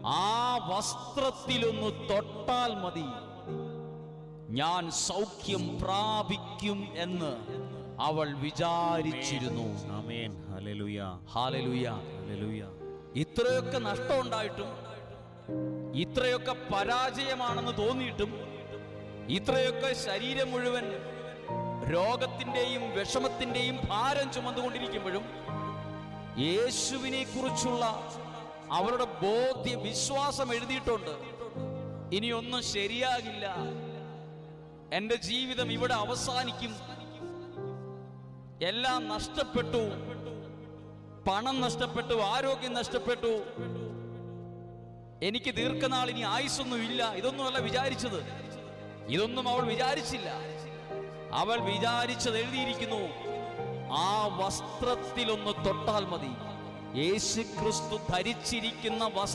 ആ വസ്ത്രത്തിലൊന്ന് തൊട്ടാൽ മതി, ഞാൻ സൗഖ്യം പ്രാപിക്കും എന്ന് അവൾ വിചാരിച്ചിരുന്നു. ആമേൻ. Hallelujah, hallelujah, hallelujah. ഇത്രയൊക്കെ നഷ്ടമുണ്ടായിട്ടും, ഇത്രയൊക്കെ പരാജയമാണെന്ന് തോന്നിയിട്ടും, ഇത്രയൊക്കെ ശരീരം മുഴുവൻ രോഗത്തിന്റെയും വിഷമത്തിന്റെയും ഭാരം ചുമന്നുകൊണ്ടിരിക്കുമ്പോഴും യേശുവിനെ കുറിച്ചുള്ള അവരുടെ ബോധ്യ വിശ്വാസം എഴുതിയിട്ടുണ്ട്. ഇനിയൊന്നും ശരിയാകില്ല, എന്റെ ജീവിതം ഇവിടെ അവസാനിക്കും, എല്ലാം നഷ്ടപ്പെട്ടു, പണം നഷ്ടപ്പെട്ടു, ആരോഗ്യം നഷ്ടപ്പെട്ടു, എനിക്ക് ദീർഘനാൾ ഇനി ആയുസ്സൊന്നും ഇല്ല. ഇതൊന്നുമല്ല വിചാരിച്ചത്, ഇതൊന്നും അവൾ വിചാരിച്ചില്ല. അവൾ വിചാരിച്ചത് എഴുതിയിരിക്കുന്നു, ആ വസ്ത്രത്തിലൊന്ന് തൊട്ടാൽ മതി. യേശുക്രിസ്തു ധരിച്ചിരിക്കുന്ന വസ്ത്രം